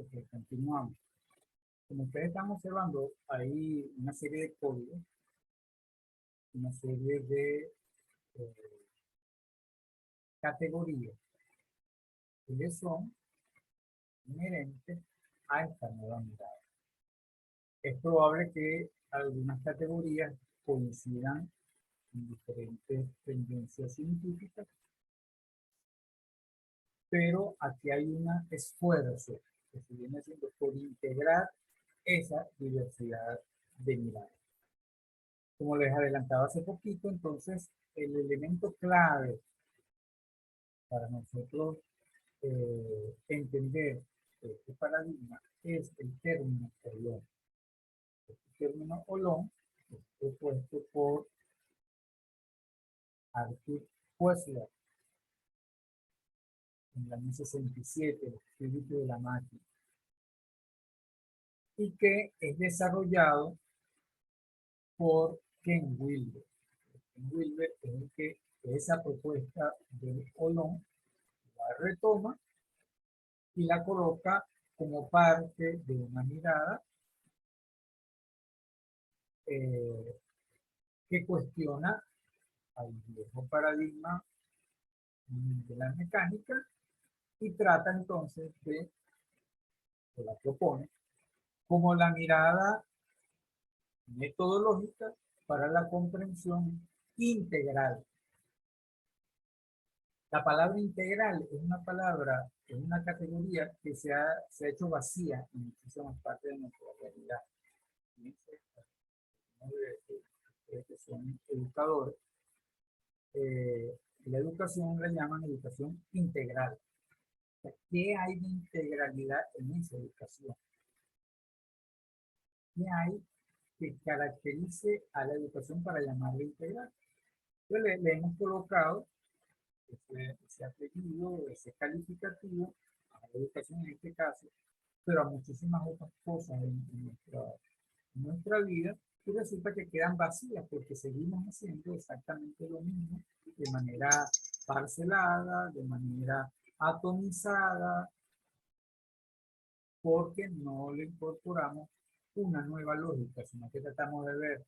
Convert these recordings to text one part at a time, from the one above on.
Ok, continuamos. Como ustedes están observando, hay una serie de códigos, una serie de categorías que son inherentes a esta nueva mirada. Es probable que algunas categorías coincidan en diferentes tendencias científicas, pero aquí hay un esfuerzo que se viene haciendo por integrar esa diversidad de miradas. Como les adelantaba hace poquito, entonces el elemento clave para nosotros entender este paradigma es el término Olón. Este término Olón es propuesto por Arthur Koestler en el año 67, el espíritu de la máquina, y que es desarrollado por Ken Wilber. Ken Wilber es el que esa propuesta del Olón la retoma y la coloca como parte de una mirada que cuestiona al viejo paradigma de la mecánica y trata entonces o la propone, como la mirada metodológica para la comprensión integral. La palabra integral es una palabra, es una categoría que se ha hecho vacía en muchísimas partes de nuestra realidad. Que son educadores, la educación la llaman educación integral. ¿Qué hay de integralidad en esa educación? ¿Qué hay que caracterice a la educación para llamarla integral? Entonces le hemos colocado ese apellido, ese calificativo a la educación en este caso, pero a muchísimas otras cosas en nuestra vida, y resulta que quedan vacías porque seguimos haciendo exactamente lo mismo de manera parcelada, de manera atomizada, porque no le incorporamos una nueva lógica, sino que tratamos de ver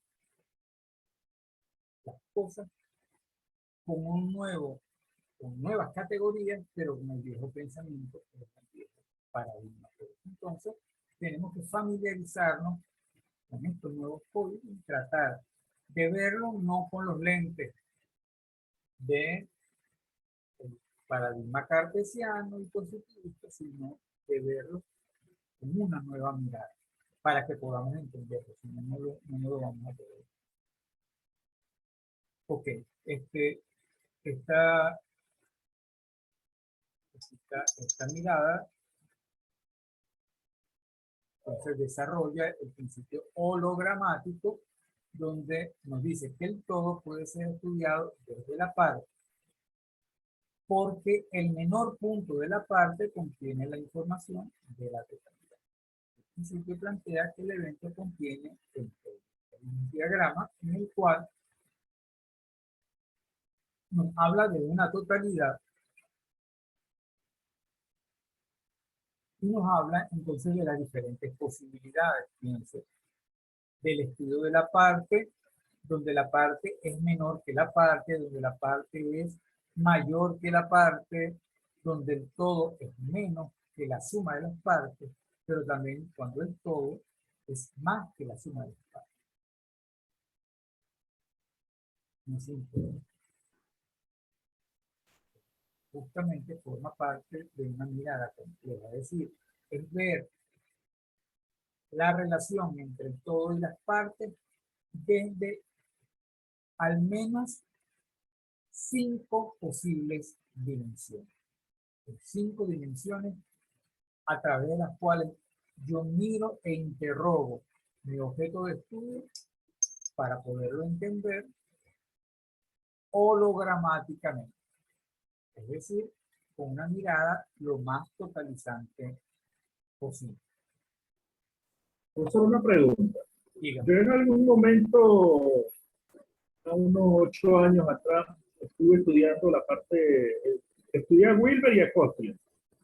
las cosas con con nuevas categorías, pero con el viejo pensamiento, con el viejo paradigma. Entonces, tenemos que familiarizarnos con estos nuevos códigos y tratar de verlo no con los lentes de el paradigma cartesiano y positivista, sino de verlo con una nueva mirada para que podamos entenderlo, si no, no lo vamos a poder. Ok, esta mirada entonces desarrolla el principio hologramático, donde nos dice que el todo puede ser estudiado desde la parte, porque el menor punto de la parte contiene la información de la totalidad. El principio plantea que el evento contiene el todo. Hay un diagrama en el cual nos habla de una totalidad y nos habla entonces de las diferentes posibilidades. Fíjense, del estudio de la parte, donde la parte es menor que la parte, donde la parte es mayor que la parte, donde el todo es menos que la suma de las partes, pero también cuando el todo es más que la suma de las partes. No es simple. Justamente forma parte de una mirada compleja, es decir, es ver la relación entre el todo y las partes desde al menos 5 posibles dimensiones. 5 dimensiones a través de las cuales yo miro e interrogo mi objeto de estudio para poderlo entender hologramáticamente. Es decir, con una mirada lo más totalizante posible. Profesor, una pregunta. Dígame. Yo en algún momento, a unos 8 años atrás, estuve estudiando la parte, estudié a Wilber y a Koestler.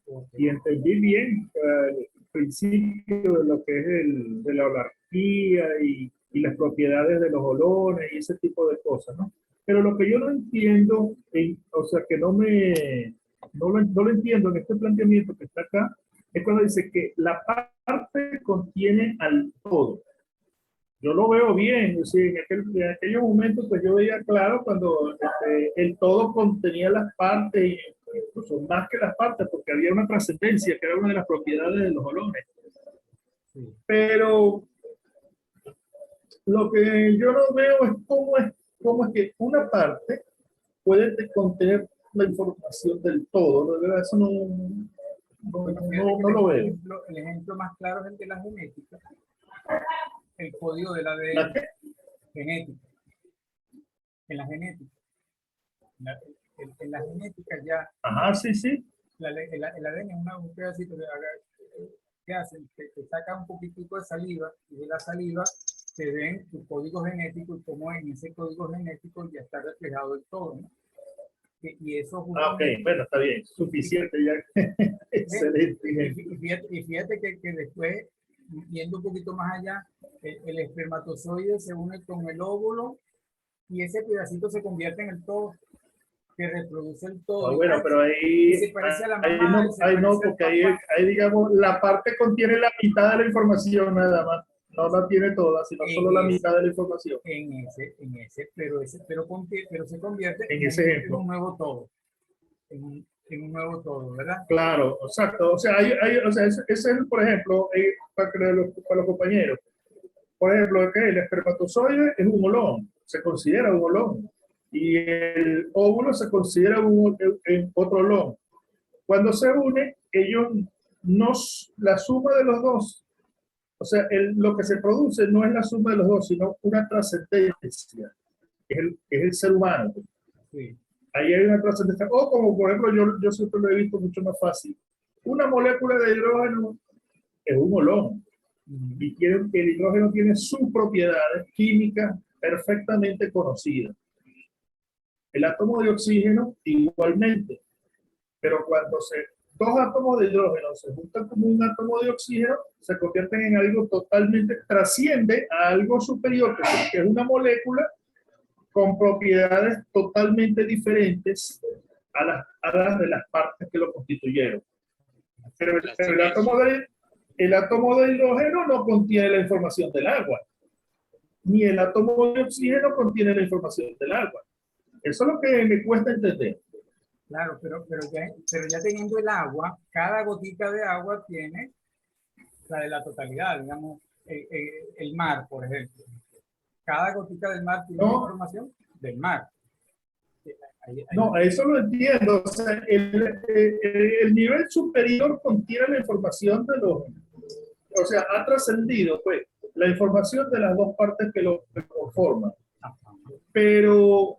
Okay. Y entendí bien principio de lo que es de la holarquía y las propiedades de los olones y ese tipo de cosas, ¿no? Pero lo que yo no entiendo, o sea, que no lo entiendo en este planteamiento que está acá, es cuando dice que la parte contiene al todo. Yo lo veo bien, sí, en aquellos momentos pues yo veía claro cuando el todo contenía las partes, incluso más que las partes, porque había una trascendencia que era una de las propiedades de los olones. Sí. Pero lo que yo no veo es cómo es que una parte puede contener la información del todo. De verdad, eso Bueno, fíjate que no lo veo. el ejemplo más claro es el de la genética, el código del ¿La ADN qué? genética. En la genética, en la genética ya Ajá, sí, sí. el ADN es un pedacito de ¿qué hacen? Te saca un poquitico de saliva y de la saliva te ven tu código genético y cómo en ese código genético ya está reflejado el todo, ¿no? Y eso Ah, ok, justamente, bueno, está bien, suficiente ya. Excelente ejemplo. y fíjate que después, yendo un poquito más allá, el espermatozoide se une con el óvulo y ese pedacito se convierte en el todo, que reproduce el todo. Ah, bueno, pero Y se parece a la mamá, y se ahí no, parece al porque papá. ahí, digamos, la parte contiene la mitad de la información nada más. No la tiene toda, sino solo la En ese, mitad de la información. pero se convierte En ese en un ejemplo. nuevo todo, en un nuevo todo, ¿verdad? Claro, exacto. O sea, o sea ese es, por ejemplo, para los compañeros. Por ejemplo, que el espermatozoide es un olón, se considera un olón. Y el óvulo se considera otro olón. Cuando se une, ellos no, la suma de los dos, o sea, lo que se produce no es la suma de los dos, sino una trascendencia, que es el ser humano. Sí. Ahí hay una trascendencia. O como por ejemplo, yo siempre lo he visto mucho más fácil. Una molécula de hidrógeno es un olón y el hidrógeno tiene sus propiedades químicas perfectamente conocidas. El átomo de oxígeno igualmente, pero cuando dos átomos de hidrógeno se juntan como un átomo de oxígeno, se convierten en algo totalmente, trasciende a algo superior, que es una molécula con propiedades totalmente diferentes a las de las partes que lo constituyeron. Pero el átomo de hidrógeno no contiene la información del agua, ni el átomo de oxígeno contiene la información del agua. Eso es lo que me cuesta entender. Claro, pero ya teniendo el agua, cada gotita de agua tiene la de la totalidad, digamos, el mar, por ejemplo. Cada gotita del mar tiene la No, información del mar. no, eso lo entiendo. O sea, el nivel superior contiene la información de los, o sea, ha trascendido, pues, la información de las dos partes que lo conforman. Pero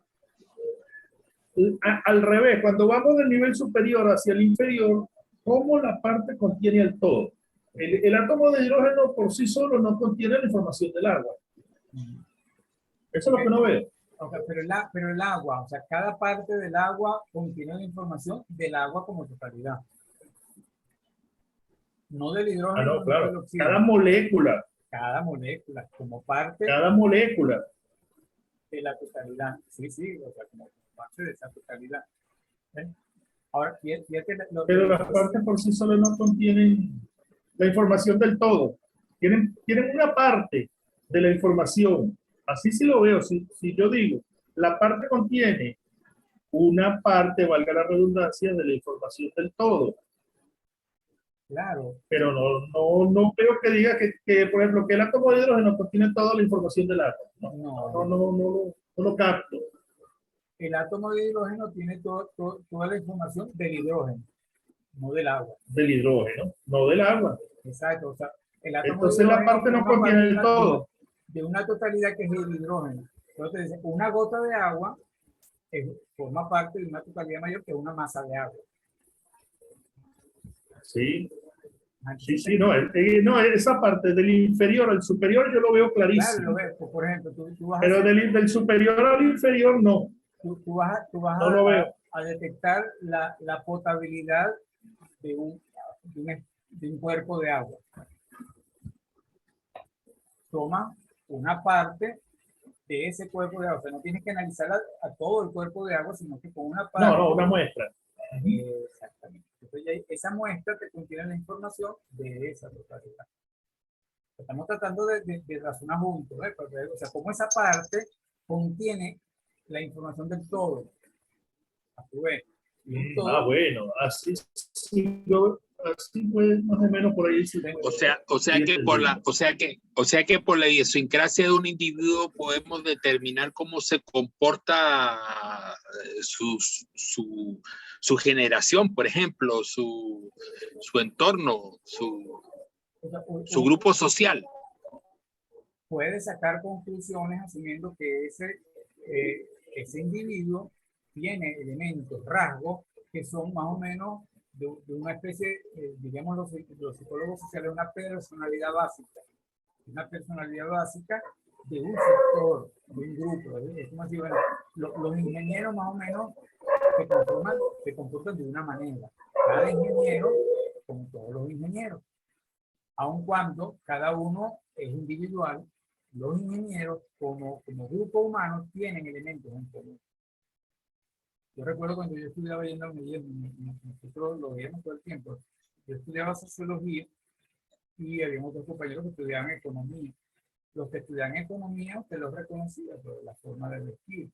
al revés, cuando vamos del nivel superior hacia el inferior, ¿cómo la parte contiene el todo? El átomo de hidrógeno por sí solo no contiene la información del agua. Eso es lo que no veo. Okay, pero el agua, o sea, cada parte del agua contiene la información del agua como totalidad. No del Ah, hidrógeno, no, no del claro. oxígeno. Cada molécula, como parte Cada molécula. de la totalidad. Sí, sí, o sea, como parte de esa totalidad. ¿Eh? Ahora, fíjate Pero las partes por sí solo no contienen la información del todo. Tienen una parte de la información. Así sí lo veo. Si yo digo, la parte contiene una parte, valga la redundancia, de la información del todo. claro. Pero no veo que diga por ejemplo, que el átomo de hidrógeno contiene toda la información del átomo. No lo capto. El átomo de hidrógeno tiene toda la información del hidrógeno, no del agua. Del hidrógeno, no del agua. Exacto, o sea, el átomo de Entonces la hidrógeno parte no forma parte contiene el todo. de una totalidad que es el hidrógeno. Entonces, dice, una gota de agua forma parte de una totalidad mayor que una masa de agua. Sí, sí, no, no, esa parte del inferior al superior yo lo veo Claro, clarísimo. lo ves, por ejemplo, tú vas Pero a hacer, del superior al inferior no, tú vas no lo veo. a detectar la potabilidad de un de un cuerpo de agua. Toma una parte de ese cuerpo de agua. O sea, no tienes que analizar a todo el cuerpo de agua, sino que con una parte. No, una muestra. Exactamente. Entonces, ya esa muestra te contiene la información de esa totalidad. Estamos tratando de razonar juntos, ¿eh? O sea, como esa parte contiene la información del todo. A tu vez. Bueno, así sí, así pues más o menos por ahí. Sí, O sea que por la idiosincrasia de un individuo podemos determinar cómo se comporta su generación, por ejemplo, su entorno, su grupo social. Puede sacar conclusiones asumiendo que ese individuo tiene elementos, rasgos, que son más o menos de una especie, diríamos los psicólogos sociales, una personalidad básica. Una personalidad básica de un sector, de un grupo. Es como si, bueno, los ingenieros más o menos se comportan de una manera. Cada ingeniero, como todos los ingenieros, aun cuando cada uno es individual, los ingenieros como grupo humano tienen elementos en común. Yo recuerdo cuando yo estudiaba yendo a Medellín, nosotros lo veíamos todo el tiempo. Yo estudiaba sociología y había otros compañeros que estudiaban economía. Los que estudian economía, usted los reconocía por la forma de vestir,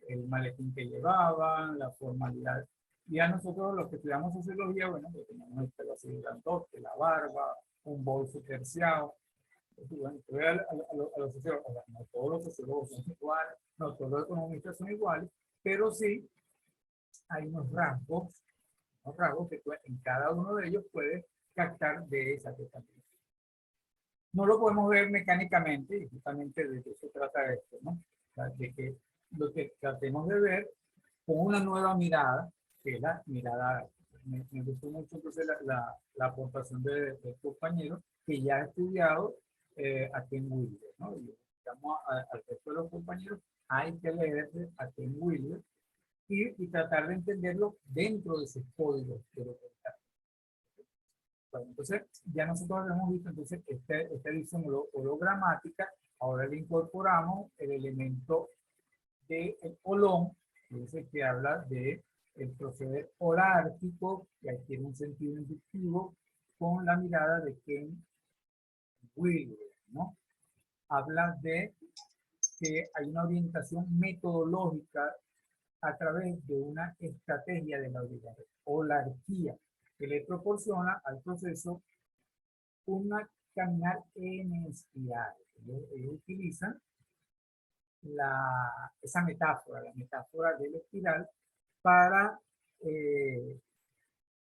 el maletín que llevaban, la formalidad. Y a nosotros, los que estudiamos sociología, bueno, pues teníamos el pelo así grandote, la barba, un bolso terciado. Entonces, bueno, a los sociólogos, no todos los sociólogos son iguales, no todos los economistas son iguales, pero sí hay unos rasgos que en cada uno de ellos puede captar de esa totalidad. No lo podemos ver mecánicamente, y justamente de eso se trata esto, ¿no? O sea, de que lo que tratemos de ver con una nueva mirada, que es la mirada. Me gustó mucho entonces la aportación del compañero que ya ha estudiado a Ken Wilber, ¿no? Y digamos al resto de los compañeros, hay que leer a Ken Wilber y tratar de entenderlo dentro de ese código de lo que está. Bueno, entonces, ya nosotros hemos visto entonces esta edición hologramática. Ahora le incorporamos el elemento del holón, que es el que habla de el proceder holárquico, que adquiere un sentido inductivo con la mirada de Ken Wilber, ¿no? Habla de que hay una orientación metodológica a través de una estrategia de la holarquía que le proporciona al proceso una caminar en espiral. Ellos utilizan esa metáfora, la metáfora de la espiral, para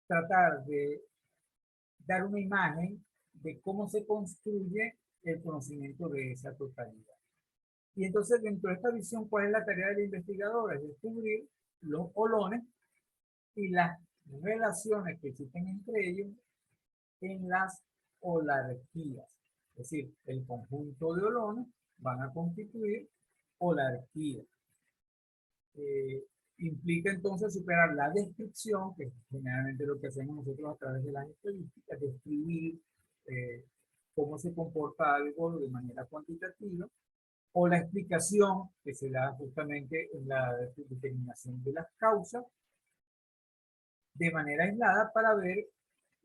tratar de dar una imagen de cómo se construye el conocimiento de esa totalidad. Y entonces, dentro de esta visión, ¿cuál es la tarea del investigador? Es descubrir los holones y las relaciones que existen entre ellos en las holarquías. Es decir, el conjunto de holones van a constituir holarquías. Implica entonces superar la descripción, que es generalmente lo que hacemos nosotros a través de las estadísticas, describir cómo se comporta algo de manera cuantitativa, o la explicación que se da justamente en la determinación de las causas, de manera aislada para ver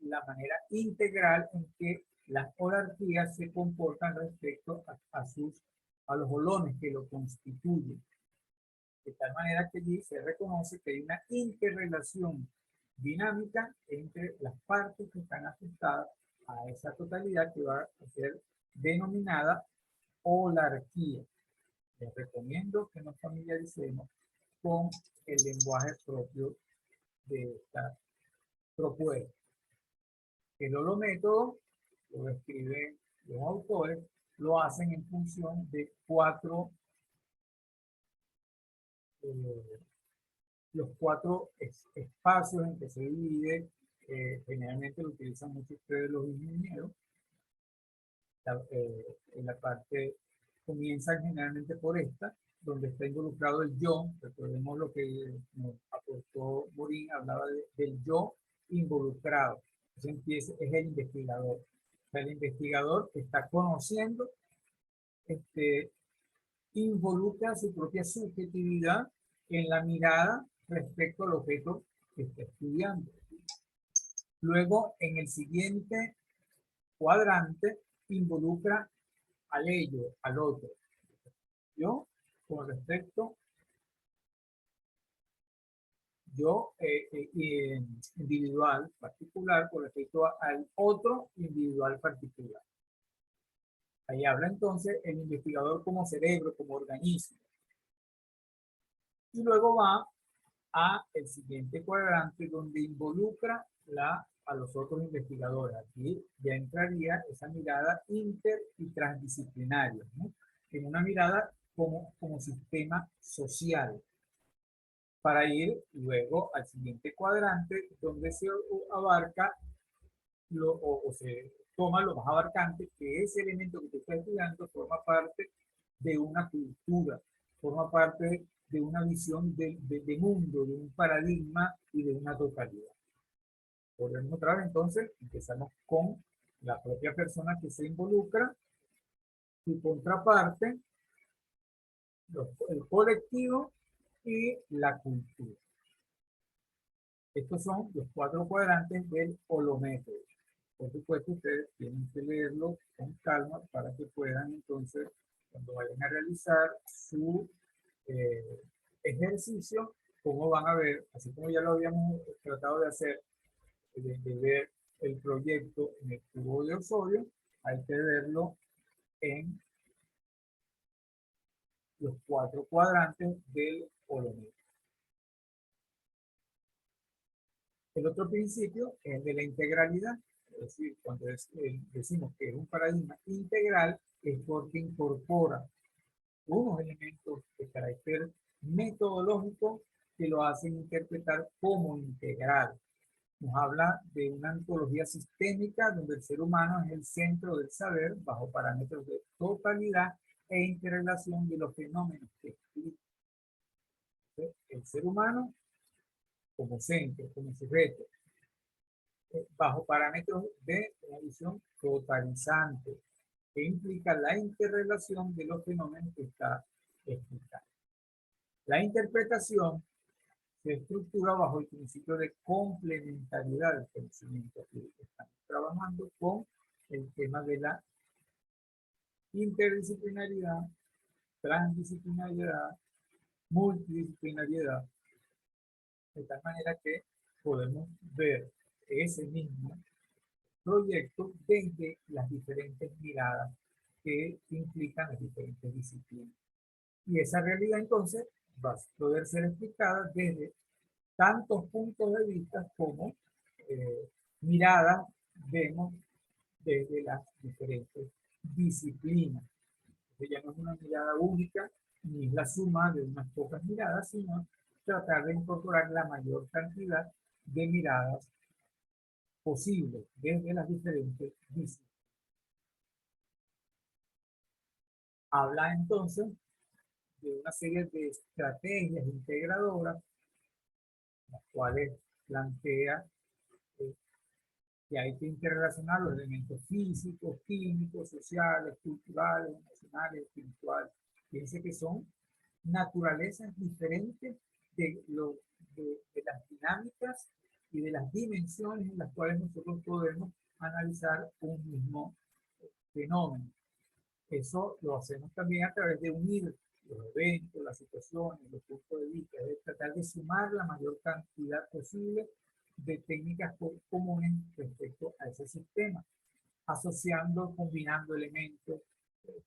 la manera integral en que las holarquías se comportan respecto a los holones que lo constituyen. De tal manera que allí se reconoce que hay una interrelación dinámica entre las partes que están afectadas a esa totalidad que va a ser denominada holarquía. Les recomiendo que nos familiaricemos con el lenguaje propio de esta propuesta. El holométodo, lo describen los autores, lo hacen en función de los cuatro espacios en que se divide. Generalmente lo utilizan mucho ustedes los ingenieros. En la parte comienzan generalmente por esta, donde está involucrado el yo. Recordemos lo que nos aportó Morín, hablaba del yo involucrado. Entonces empieza, es el investigador. O sea, el investigador está conociendo, involucra su propia subjetividad en la mirada respecto al objeto que está estudiando. Luego, en el siguiente cuadrante, involucra al ello, al otro. Yo, con respecto, individual, particular, con respecto al otro individual particular. Ahí habla entonces el investigador como cerebro, como organismo. Y luego va a el siguiente cuadrante donde involucra a los otros investigadores. Aquí ya entraría esa mirada inter y transdisciplinaria, ¿no? En una mirada como sistema social, para ir luego al siguiente cuadrante donde se abarca o se toma lo más abarcante, que ese elemento que tú estás estudiando forma parte de una cultura, forma parte de una visión de mundo, de un paradigma y de una totalidad. Volvemos otra vez, entonces empezamos con la propia persona que se involucra, su contraparte, el colectivo y la cultura. Estos son los 4 cuadrantes del holométodo. Por supuesto, ustedes tienen que leerlo con calma para que puedan entonces, cuando vayan a realizar su ejercicio, como van a ver, así como ya lo habíamos tratado de hacer, de ver el proyecto en el cubo de Osorio, hay que verlo en los 4 cuadrantes del holométodo. El otro principio es el de la integralidad. Es decir, cuando decimos que es un paradigma integral, es porque incorpora unos elementos de carácter metodológico que lo hacen interpretar como integral. Nos habla de una ontología sistémica donde el ser humano es el centro del saber bajo parámetros de totalidad e interrelación de los fenómenos que explican. El ser humano como centro, como sujeto, bajo parámetros de una visión totalizante, que implica la interrelación de los fenómenos que está explicando. La interpretación se estructura bajo el principio de complementariedad del conocimiento. Aquí estamos trabajando con el tema de la interdisciplinariedad, transdisciplinariedad, multidisciplinariedad, de tal manera que podemos ver ese mismo proyecto desde las diferentes miradas que implican las diferentes disciplinas. Y esa realidad entonces va a poder ser explicada desde tantos puntos de vista como miradas vemos desde las diferentes disciplinas. Entonces ya no es una mirada única, ni es la suma de unas pocas miradas, sino tratar de incorporar la mayor cantidad de miradas posibles desde las diferentes disciplinas. Habla entonces de una serie de estrategias integradoras, las cuales plantea que hay que interrelacionar los elementos físicos, químicos, sociales, culturales, emocionales, espirituales. Fíjense que son naturalezas diferentes de las dinámicas y de las dimensiones en las cuales nosotros podemos analizar un mismo fenómeno. Eso lo hacemos también a través de unir los eventos, las situaciones, los puntos de vista, de tratar de sumar la mayor cantidad posible de técnicas comunes respecto a ese sistema, asociando, combinando elementos,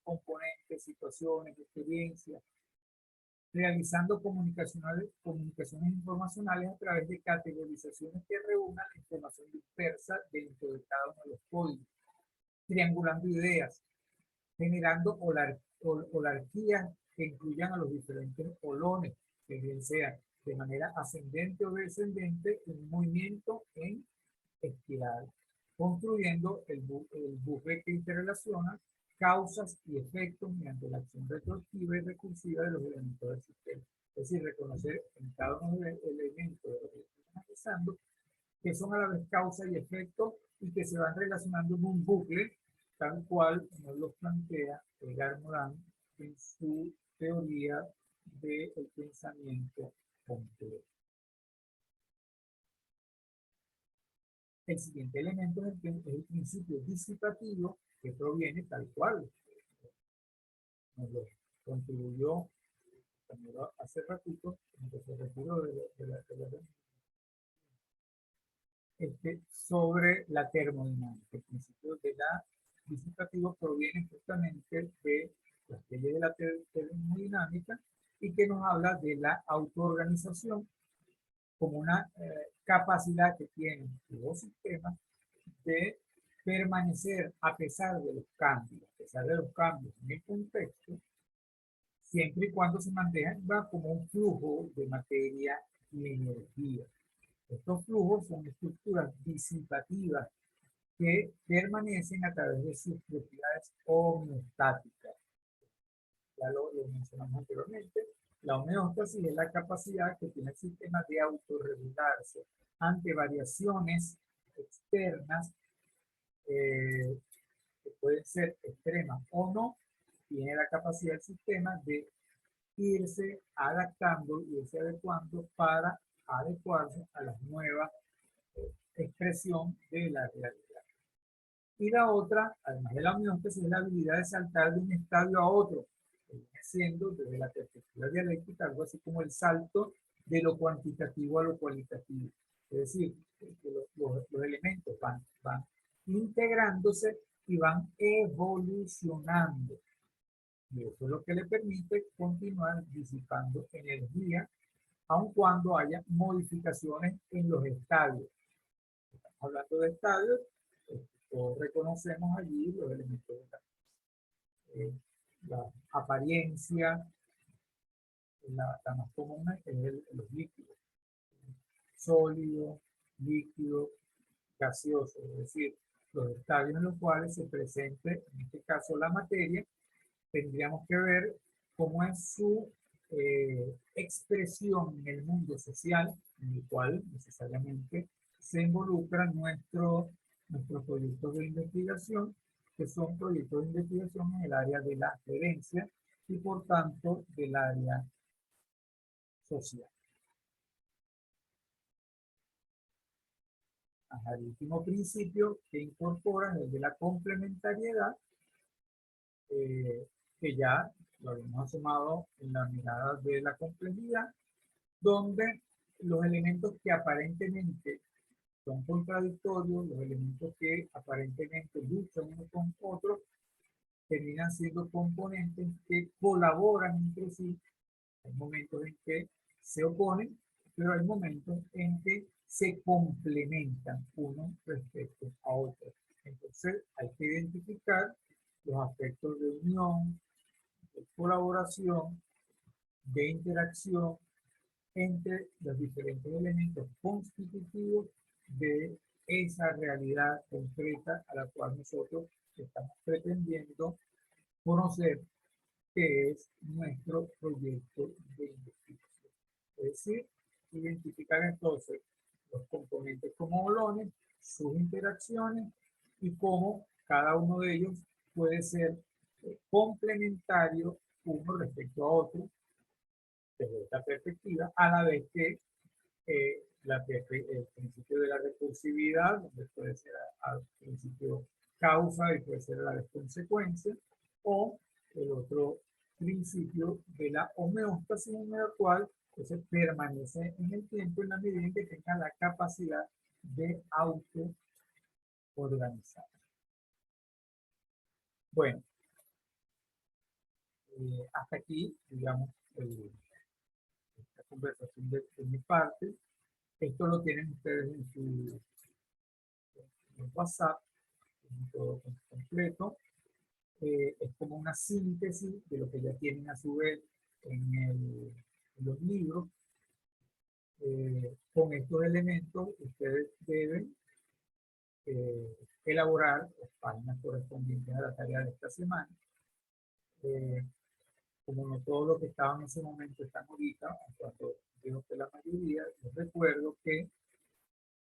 componentes, situaciones, experiencias, realizando comunicaciones informacionales a través de categorizaciones que reúnan la información dispersa dentro de cada uno de los códigos, triangulando ideas, generando holarquías que incluyan a los diferentes holones, que bien sea de manera ascendente o descendente, un movimiento en espiral, construyendo el bucle que interrelaciona causas y efectos mediante la acción retroactiva y recursiva de los elementos del sistema. Es decir, reconocer en cada uno de los elementos de lo que estamos analizando que son a la vez causa y efecto y que se van relacionando en un bucle, tal cual nos lo plantea Edgar Morin en su teoría del pensamiento complejo. El siguiente elemento es el principio disipativo, que proviene tal cual, nos lo contribuyó hace ratito, cuando se retiró de la sobre la termodinámica. El principio de la disipativo proviene justamente de las leyes de la termodinámica y que nos habla de la autoorganización como una capacidad que tienen los sistemas de permanecer a pesar de los cambios, en el contexto, siempre y cuando se mantenga como un flujo de materia y energía. Estos flujos son estructuras disipativas que permanecen a través de sus propiedades homeostáticas. Ya lo mencionamos anteriormente. La homeostasis es la capacidad que tiene el sistema de autorregularse ante variaciones externas que pueden ser extremas o no. Tiene la capacidad del sistema de irse adaptando y irse adecuando para adecuarse a las nuevas expresión de la realidad. Y la otra, además de la homeostasis, es la habilidad de saltar de un estadio a otro, siendo desde la perspectiva dialéctica algo así como el salto de lo cuantitativo a lo cualitativo. Es decir, que los elementos van integrándose y van evolucionando. Y eso es lo que le permite continuar disipando energía, aun cuando haya modificaciones en los estadios. Estamos hablando de estadios, todos reconocemos allí los elementos de la apariencia, la más común es los líquidos, sólido, líquido, gaseoso, es decir, los estadios en los cuales se presente, en este caso la materia. Tendríamos que ver cómo es su expresión en el mundo social, en el cual necesariamente se involucran nuestros proyectos de investigación, que son proyectos de investigación en el área de la gerencia y por tanto del área social. El último principio que incorpora es el de la complementariedad, que ya lo habíamos asomado en la mirada de la complejidad, donde los elementos que aparentemente son contradictorios, los elementos que aparentemente luchan uno con otros, terminan siendo componentes que colaboran entre sí. Hay momentos en que se oponen, pero hay momentos en que se complementan uno respecto a otro. Entonces hay que identificar los aspectos de unión, de colaboración, de interacción entre los diferentes elementos constitutivos de esa realidad concreta a la cual nosotros estamos pretendiendo conocer, que es nuestro proyecto de investigación. Es decir, identificar entonces los componentes como bolones, sus interacciones y cómo cada uno de ellos puede ser complementario uno respecto a otro desde esta perspectiva, a la vez que el principio de la recursividad, donde puede ser al principio causa y puede ser a la vez consecuencia, o el otro principio de la homeostasis, en el cual entonces permanece en el tiempo en la medida en que tenga la capacidad de auto-organizar. Bueno, hasta aquí, digamos, esta conversación de mi parte. Esto lo tienen ustedes en su WhatsApp, en todo completo. Es como una síntesis de lo que ya tienen a su vez en los libros. Con estos elementos ustedes deben elaborar las páginas correspondientes a la tarea de esta semana. Como no todo lo que estaba en ese momento están ahorita, en cuanto digo que la mayoría, les recuerdo que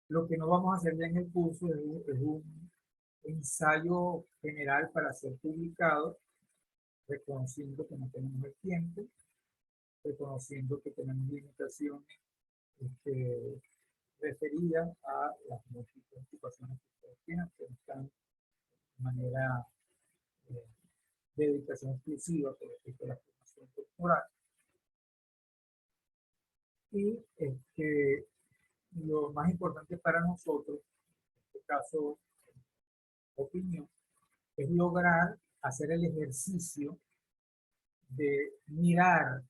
Lo que no vamos a hacer ya en el curso es un ensayo general para ser publicado, reconociendo que no tenemos el tiempo, reconociendo que tenemos limitaciones referidas a las múltiples ocupaciones que ustedes tienen, que no están de manera de dedicación exclusiva por respecto a la formación corporal. Y lo más importante para nosotros, en este caso, opinión, es lograr hacer el ejercicio de mirar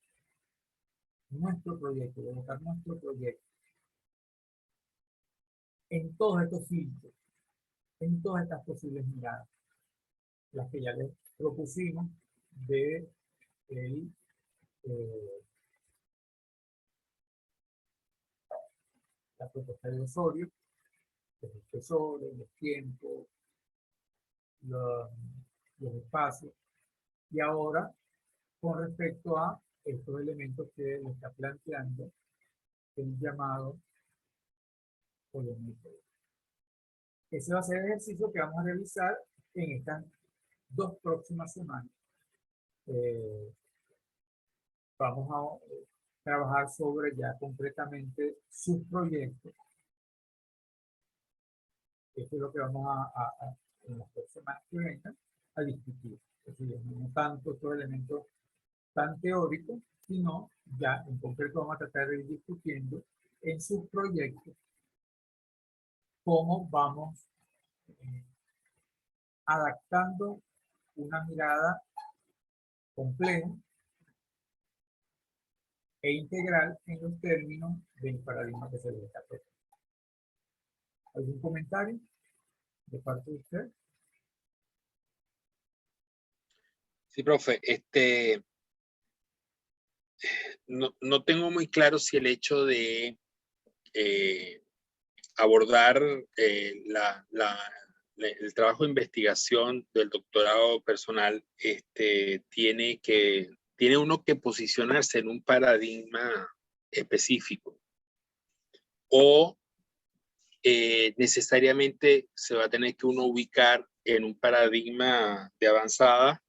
nuestro proyecto, de buscar nuestro proyecto en todos estos filtros, en todas estas posibles miradas, las que ya les propusimos de la propuesta de Osorio, los espesores, los tiempos, los espacios, y ahora con respecto a estos elementos que le está planteando el llamado poliomístico. Ese va a ser el ejercicio que vamos a realizar en estas 2 próximas semanas. Vamos a trabajar sobre ya concretamente sus proyectos. Esto es lo que vamos en las 2 semanas que vengan a discutir. Es decir, no tanto estos elementos tan teóricos, sino ya en concreto vamos a tratar de ir discutiendo en sus proyectos cómo vamos adaptando una mirada compleja e integral en los términos del paradigma que se les está proponiendo. ¿Algún comentario de parte de usted? Sí, profe, no tengo muy claro si el hecho de abordar el trabajo de investigación del doctorado personal tiene uno que posicionarse en un paradigma específico o necesariamente se va a tener que uno ubicar en un paradigma de avanzada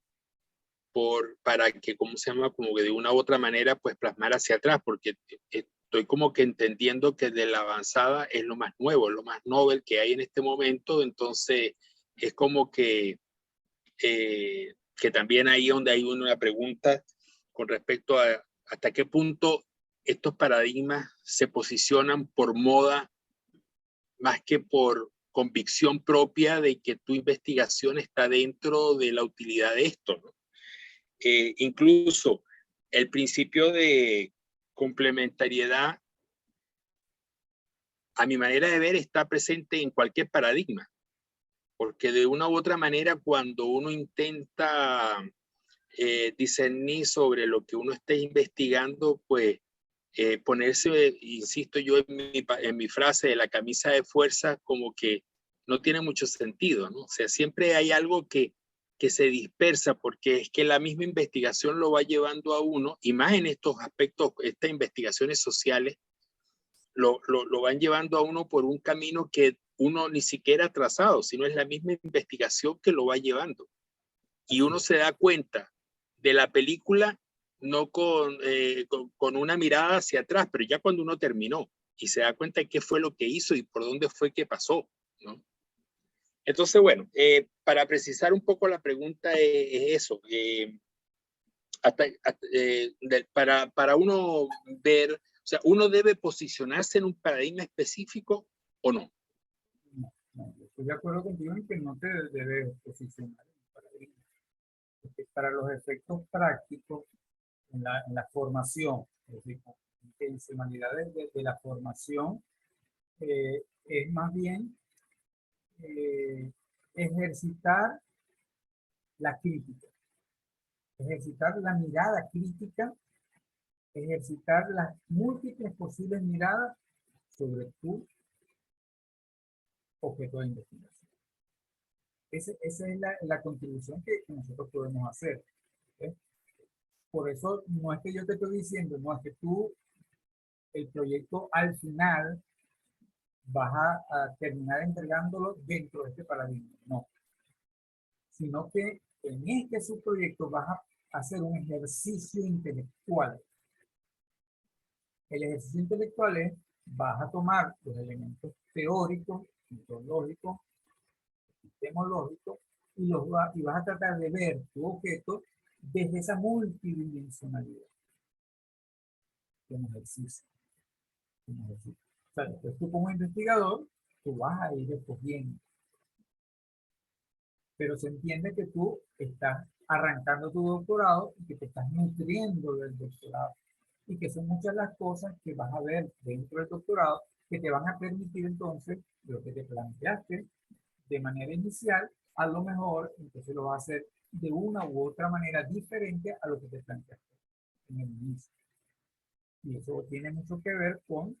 para que, ¿cómo se llama? Como que de una u otra manera, pues plasmar hacia atrás, porque estoy como que entendiendo que de la avanzada es lo más nuevo, lo más novel que hay en este momento, entonces es como que también ahí donde hay una pregunta con respecto a hasta qué punto estos paradigmas se posicionan por moda más que por convicción propia de que tu investigación está dentro de la utilidad de esto, ¿no? Incluso el principio de complementariedad, a mi manera de ver, está presente en cualquier paradigma, porque de una u otra manera, cuando uno intenta discernir sobre lo que uno esté investigando, pues ponerse, insisto yo en mi frase de la camisa de fuerza, como que no tiene mucho sentido, ¿no? O sea, siempre hay algo que se dispersa porque es que la misma investigación lo va llevando a uno, y más en estos aspectos, estas investigaciones sociales, lo van llevando a uno por un camino que uno ni siquiera ha trazado, sino es la misma investigación que lo va llevando. Y uno se da cuenta de la película no con una mirada hacia atrás, pero ya cuando uno terminó y se da cuenta de qué fue lo que hizo y por dónde fue que pasó, ¿no? Entonces, bueno, para precisar un poco la pregunta es eso. Para uno ver, o sea, ¿uno debe posicionarse en un paradigma específico o no? No, estoy de acuerdo contigo en que no te debes posicionar en un paradigma. Porque para los efectos prácticos en la formación, es decir, intencionalidades de la formación, es más bien ejercitar la crítica, ejercitar la mirada crítica, ejercitar las múltiples posibles miradas sobre tu objeto de investigación. Esa es la contribución que nosotros podemos hacer. ¿Eh? Por eso no es que yo te estoy diciendo, no es que tú, el proyecto al final vas a terminar entregándolo dentro de este paradigma. No. Sino que en este subproyecto vas a hacer un ejercicio intelectual. El ejercicio intelectual es, vas a tomar los elementos teóricos, mitológicos, epistemológicos, y vas a tratar de ver tu objeto desde esa multidimensionalidad. Un ejercicio. O sea, después tú como investigador, tú vas a ir escogiendo. Pero se entiende que tú estás arrancando tu doctorado y que te estás nutriendo del doctorado. Y que son muchas las cosas que vas a ver dentro del doctorado que te van a permitir entonces lo que te planteaste de manera inicial, a lo mejor entonces lo vas a hacer de una u otra manera diferente a lo que te planteaste en el inicio. Y eso tiene mucho que ver con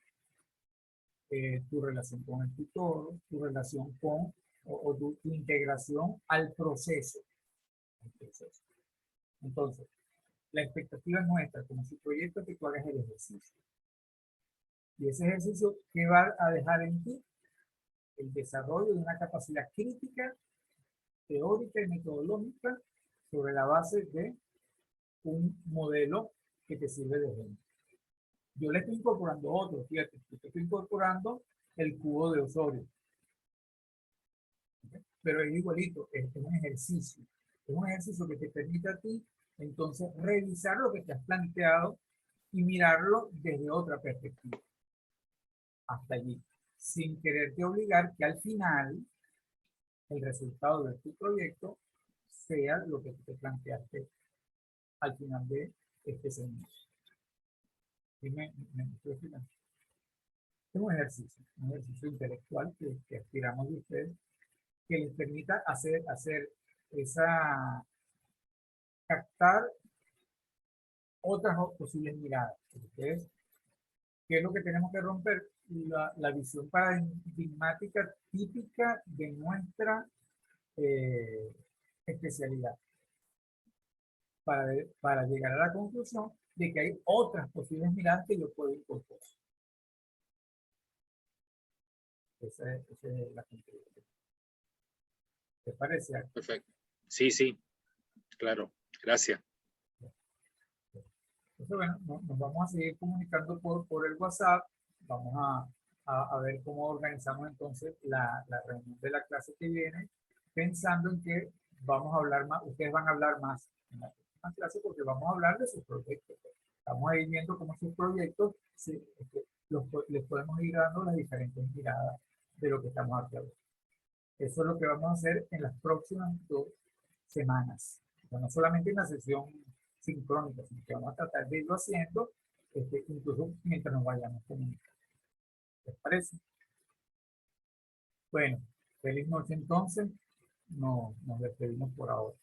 tu relación con el tutor, tu relación con tu integración al proceso. Entonces, la expectativa nuestra como su proyecto es que tú hagas el ejercicio. Y ese ejercicio, ¿qué va a dejar en ti? El desarrollo de una capacidad crítica, teórica y metodológica sobre la base de un modelo que te sirve de ejemplo. Yo le estoy incorporando otro, fíjate, estoy incorporando el cubo de Osorio. Pero es igualito, es un ejercicio. Es un ejercicio que te permite a ti, entonces, revisar lo que te has planteado y mirarlo desde otra perspectiva. Hasta allí. Sin quererte obligar que al final, el resultado de tu proyecto sea lo que te planteaste al final de este seminario. Es un ejercicio intelectual que aspiramos de ustedes, que les permita hacer captar otras posibles miradas. Ustedes, ¿qué es lo que tenemos que romper? La visión paradigmática típica de nuestra especialidad. Para llegar a la conclusión de que hay otras posibles miradas que yo puedo incorporar. Esa es la conclusión. ¿Te parece? Perfecto. Sí, sí, claro. Gracias. Entonces, bueno, nos vamos a seguir comunicando por el WhatsApp. Vamos a ver cómo organizamos entonces la reunión de la clase que viene, pensando en que vamos a hablar más, ustedes van a hablar más en la próxima clase porque vamos a hablar de sus proyectos. Estamos ahí viendo cómo sus proyectos les podemos ir dando las diferentes miradas de lo que estamos hablando. Eso es lo que vamos a hacer en las próximas 2 semanas. O sea, no solamente en la sesión sincrónica, sino que vamos a tratar de irlo haciendo incluso mientras nos vayamos comunicando. ¿Les parece? Bueno, feliz noche entonces. Nos despedimos por ahora.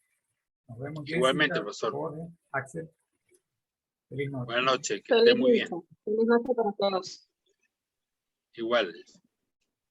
Nos vemos. Igualmente, Jessica, profesor. Jorge, Axel. Feliz noche. Buenas noches, que esté muy bien. Feliz noche para todos. Igual.